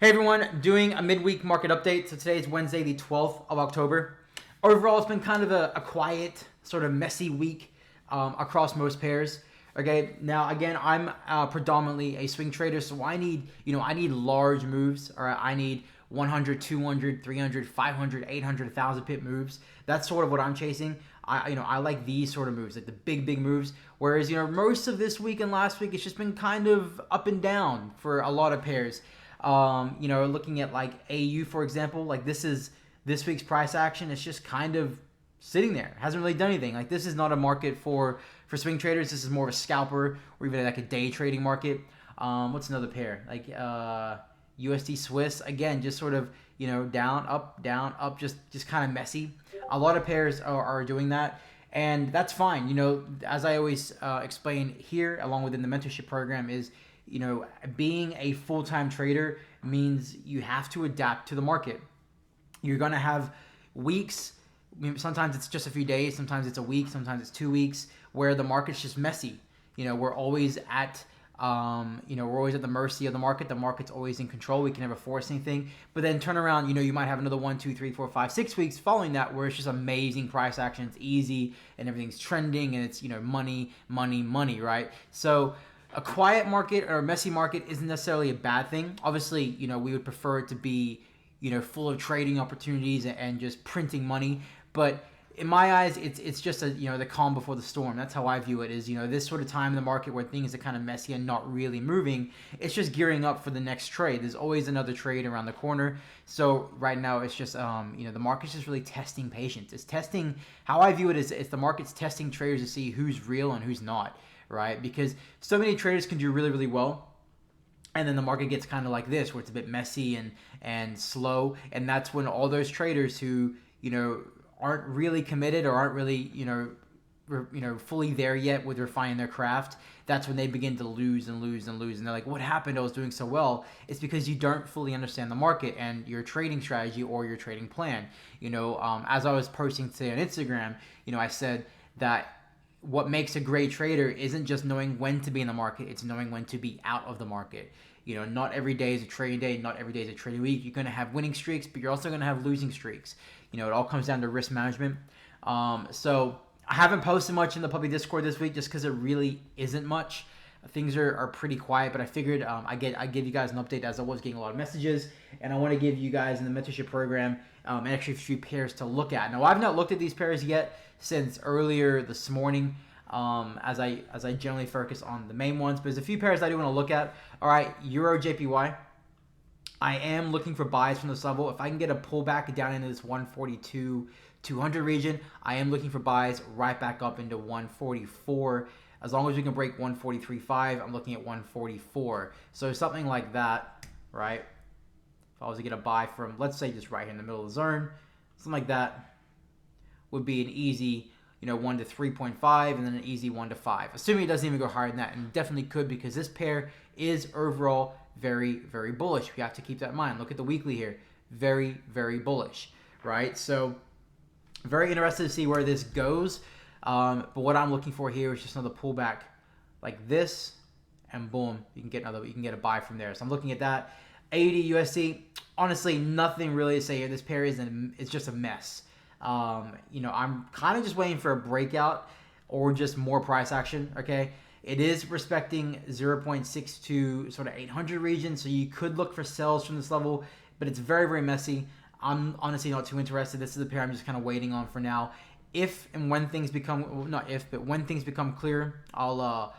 Hey everyone, doing a midweek market update. So today is Wednesday, the 12th of October. Overall, it's been kind of a quiet, sort of messy week across most pairs. Okay, now again, I'm predominantly a swing trader, so I need large moves. All right, I need 100, 200, 300, 500, 800, 1,000 pip moves. That's sort of what I'm chasing. I like these sort of moves, like the big moves. Whereas most of this week and last week, it's just been kind of up and down for a lot of pairs. Looking at like AU, for example, like this week's price action. It's just kind of sitting there. Hasn't really done anything. Like this is not a market for swing traders. This is more of a scalper or even like a day trading market. What's another pair? Like USD Swiss, again, just sort of, down, up, just kind of messy. A lot of pairs are doing that. And that's fine. As I always explain here, along within the mentorship program, is being a full-time trader means you have to adapt to the market. You're going to have weeks, sometimes it's just a few days, sometimes it's a week, sometimes it's 2 weeks, where the market's just messy. We're always at the mercy of the market. The market's always in control. We can never force anything. But then turn around, you might have another 1, 2, 3, 4, 5, 6 weeks following that where it's just amazing price action. It's easy and everything's trending and it's, money, right? So a quiet market or a messy market isn't necessarily a bad thing. Obviously, we would prefer it to be, full of trading opportunities and just printing money. But in my eyes, it's just the calm before the storm. That's how I view it. Is this sort of time in the market where things are kind of messy and not really moving. It's just gearing up for the next trade. There's always another trade around the corner. So right now, it's just the market's just really testing patience. It's testing. How I view it is, it's the market's testing traders to see who's real and who's not. Right? Because so many traders can do really well, and then the market gets kind of like this, where it's a bit messy and slow, and that's when all those traders who aren't really committed or aren't really fully there yet with refining their craft, that's when they begin to lose, and they're like, what happened? I was doing so well. It's because you don't fully understand the market and your trading strategy or your trading plan. As I was posting today on Instagram, I said that what makes a great trader isn't just knowing when to be in the market, it's knowing when to be out of the market. Not every day is a trading day, not every day is a trading week. You're going to have winning streaks, but you're also going to have losing streaks. It all comes down to risk management. So I haven't posted much in the public Discord this week just because it really isn't much. Things are pretty quiet, but I figured I give you guys an update as I was getting a lot of messages, and I want to give you guys in the mentorship program actually a few pairs to look at. Now, I've not looked at these pairs yet since earlier this morning, as I generally focus on the main ones, but there's a few pairs I do want to look at. All right, EURJPY. I am looking for buys from this level. If I can get a pullback down into this 142.200 region, I am looking for buys right back up into 144. As long as we can break 143.5, I'm looking at 144. So something like that, right? If I was to get a buy from, let's say, just right here in the middle of the zone, something like that would be an easy, 1 to 3.5, and then an easy 1 to 5. Assuming it doesn't even go higher than that, and it definitely could, because this pair is overall very bullish. We have to keep that in mind. Look at the weekly here, very bullish, right? So very interested to see where this goes. But what I'm looking for here is just another pullback like this, and boom, you can get a buy from there. So I'm looking at that. AUDUSD, honestly, nothing really to say here. This pair it's just a mess. I'm kind of just waiting for a breakout or just more price action. Okay, it is respecting 0.62 sort of 800 region, so you could look for sells from this level, but it's very messy. I'm honestly not too interested. This is a pair I'm just kind of waiting on for now. If and when things become, not if, but when things become clear, I'll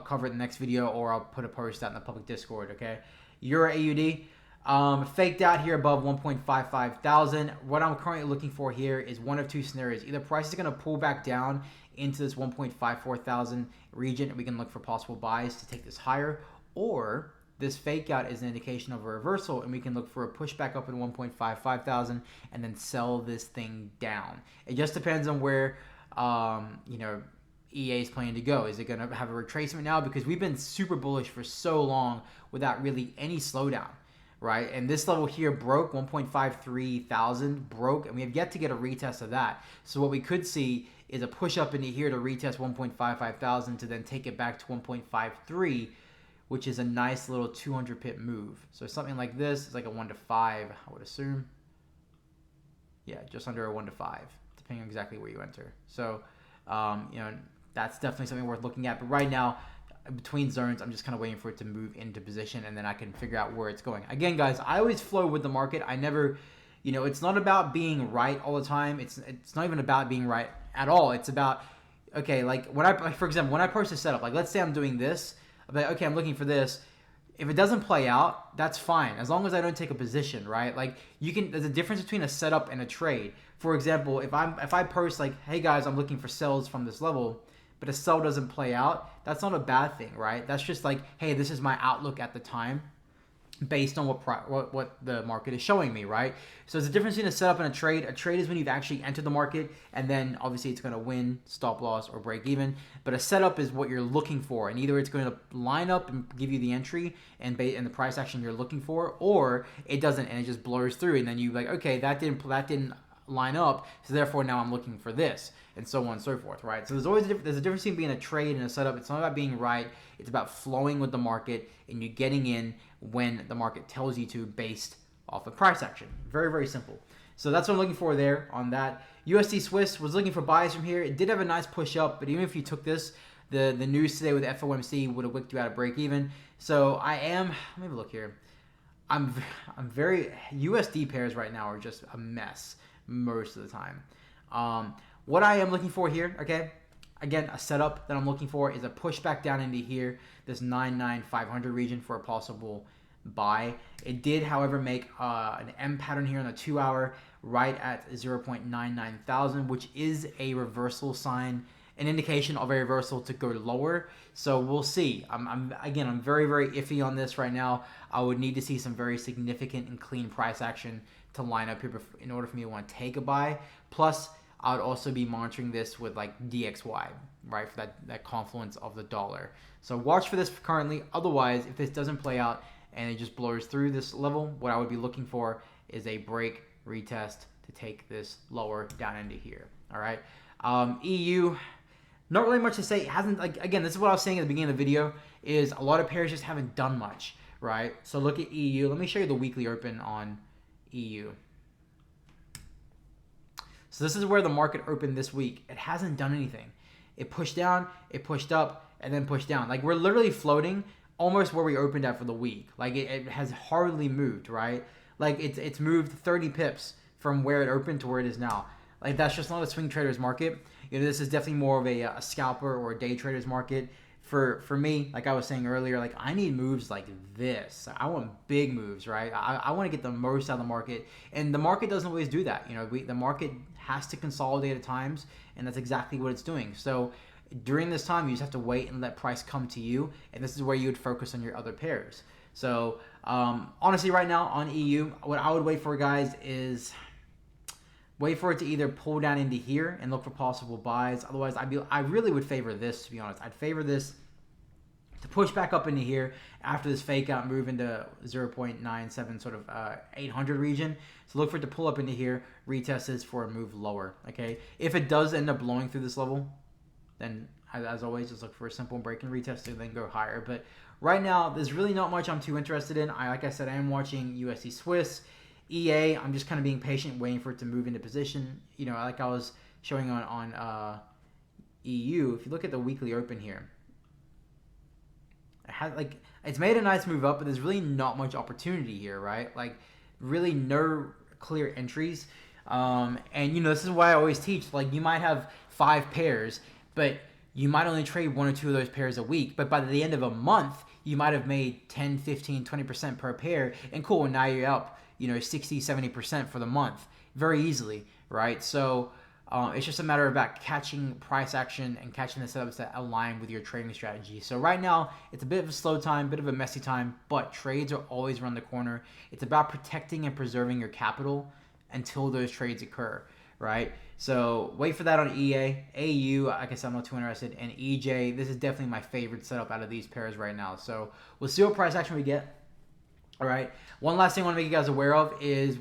cover it in the next video, or I'll put a post out in the public Discord. Okay, EURAUD. Faked out here above 1.55 thousand. What I'm currently looking for here is one of two scenarios. Either price is going to pull back down into this 1.54 thousand region, and we can look for possible buys to take this higher, or this fake out is an indication of a reversal, and we can look for a pushback up in 1.55 thousand and then sell this thing down. It just depends on where EA is planning to go. Is it going to have a retracement now? Because we've been super bullish for so long without really any slowdown, right? And this level here broke 1.53 thousand, broke, and we have yet to get a retest of that. So what we could see is a push up into here to retest 1.55 thousand to then take it back to 1.53, which is a nice little 200 pip move. So something like this is like a 1 to 5, I would assume. Yeah, just under a 1 to 5, depending on exactly where you enter. So, you know, that's definitely something worth looking at. But right now, between zones, I'm just kind of waiting for it to move into position, and then I can figure out where it's going. Again, guys, I always flow with the market. I never, you know, it's not about being right all the time. It's not even about being right at all. It's about, okay, like when I, for example, when I post a setup, like let's say I'm doing this, I'm like, okay, I'm looking for this. If it doesn't play out, that's fine, as long as I don't take a position, right? Like you can, there's a difference between a setup and a trade. For example, if I post like, hey guys, I'm looking for sells from this level, but a sell doesn't play out, that's not a bad thing, right? That's just like, hey, this is my outlook at the time based on what the market is showing me, right? So there's a difference between a setup and a trade. A trade is when you've actually entered the market, and then obviously it's going to win, stop loss, or break even. But a setup is what you're looking for, and either it's going to line up and give you the entry and the price action you're looking for, or it doesn't and it just blurs through, and then you like, okay, that didn't line up, so therefore now I'm looking for this, and so on and so forth, right? So there's always there's a difference between being a trade and a setup. It's not about being right. It's about flowing with the market and you getting in when the market tells you to, based off of price action. Very, very simple. So that's what I'm looking for there on that. USD Swiss was looking for buys from here. It did have a nice push up, but even if you took this, the news today with FOMC would have wicked you out of break even. So I am, let me look here. I'm very, USD pairs right now are just a mess most of the time. What I am looking for here, okay, again, a setup that I'm looking for is a pushback down into here, this 99500 region for a possible buy. It did, however, make an M pattern here on the 2 hour right at 0.99 which is a reversal sign, an indication of a reversal to go lower. So we'll see. I'm very, very iffy on this right now. I would need to see some very significant and clean price action to line up here in order for me to want to take a buy. Plus, I would also be monitoring this with like DXY, right, for that confluence of the dollar. So watch for this currently. Otherwise, if this doesn't play out and it just blurs through this level, what I would be looking for is a break retest to take this lower down into here. All right. EU, not really much to say. It hasn't, like, again, this is what I was saying at the beginning of the video, is a lot of pairs just haven't done much, right? So look at EU. Let me show you the weekly open on EU. So this is where the market opened this week. It hasn't done anything. It pushed down, it pushed up, and then pushed down. Like, we're literally floating almost where we opened at for the week. Like, it has hardly moved, right? Like, it's moved 30 pips from where it opened to where it is now. Like, that's just not a swing trader's market. You know, this is definitely more of a scalper or a day trader's market. For me, like I was saying earlier, like, I need moves like this. I want big moves, right? I want to get the most out of the market, and the market doesn't always do that. You know, the market has to consolidate at times, and that's exactly what it's doing. So during this time, you just have to wait and let price come to you, and this is where you would focus on your other pairs. So honestly, right now on EU, what I would wait for, guys, is wait for it to either pull down into here and look for possible buys. Otherwise, I really would favor this, to be honest. I'd favor this to push back up into here after this fake out move into 0.97 sort of 800 region. So look for it to pull up into here, retest this for a move lower, okay? If it does end up blowing through this level, then as always, just look for a simple break and retest to then go higher. But right now, there's really not much I'm too interested in. Like I said, I am watching USD Swiss. EA, I'm just kind of being patient, waiting for it to move into position. You know, like I was showing on EU, if you look at the weekly open here, it's made a nice move up, but there's really not much opportunity here, right? Like, really no clear entries. And, you know, this is why I always teach, like, you might have 5 pairs, but you might only trade 1 or 2 of those pairs a week. But by the end of a month, you might have made 10, 15, 20% per pair. And cool, now you're up, you know, 60, 70% for the month very easily, right? So it's just a matter of about catching price action and catching the setups that align with your trading strategy. So right now, it's a bit of a slow time, bit of a messy time, but trades are always around the corner. It's about protecting and preserving your capital until those trades occur, right? So wait for that on EA. AU, like I said, I'm not too interested. And EJ, this is definitely my favorite setup out of these pairs right now. So we'll see what price action we get. All right. One last thing I want to make you guys aware of is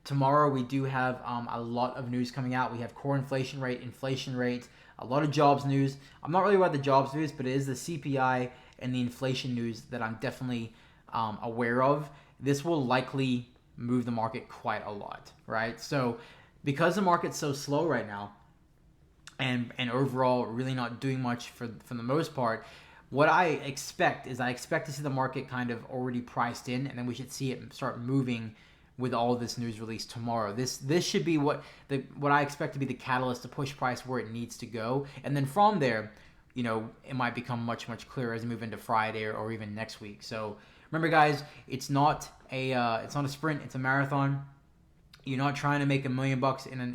tomorrow we do have a lot of news coming out. We have core inflation rate, a lot of jobs news. I'm not really about the jobs news, but it is the CPI and the inflation news that I'm definitely aware of, this will likely move the market quite a lot, right? So because the market's so slow right now, and overall really not doing much for the most part, what I expect is I expect to see the market kind of already priced in, and then we should see it start moving with all this news release tomorrow. This should be what I expect to be the catalyst to push price where it needs to go, and then from there, you know, it might become much clearer as we move into Friday or even next week. So remember, guys, it's not a sprint; it's a marathon. You're not trying to make $1 million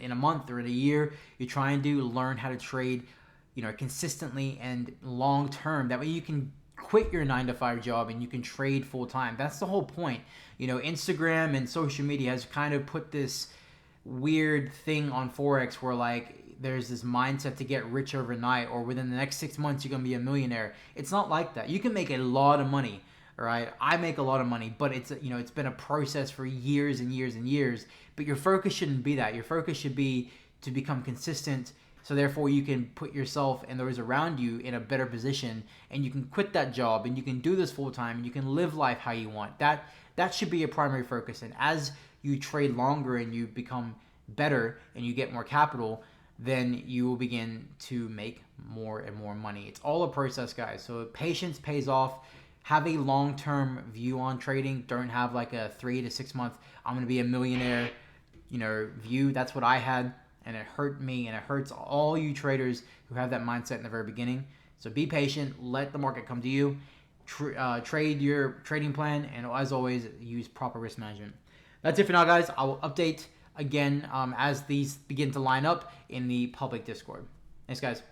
in a month or in a year. You're trying to learn how to trade, you know, consistently and long term. That way you can quit your 9-to-5 job and you can trade full time. That's the whole point. You know, Instagram and social media has kind of put this weird thing on Forex where like there's this mindset to get rich overnight, or within the next 6 months you're gonna be a millionaire. It's not like that. You can make a lot of money. All right, I make a lot of money, but it's, you know, it's been a process for years and years and years. But your focus shouldn't be that. Your focus should be to become consistent, so therefore you can put yourself and those around you in a better position, and you can quit that job and you can do this full time and you can live life how you want. That should be your primary focus. And as you trade longer and you become better and you get more capital, then you will begin to make more and more money. It's all a process, guys. So patience pays off. Have a long-term view on trading. Don't have like a 3 to 6 month, I'm going to be a millionaire, you know, view. That's what I had, and it hurt me, and it hurts all you traders who have that mindset in the very beginning. So be patient. Let the market come to you. Trade your trading plan, and as always, use proper risk management. That's it for now, guys. I will update again as these begin to line up in the public Discord. Thanks, guys.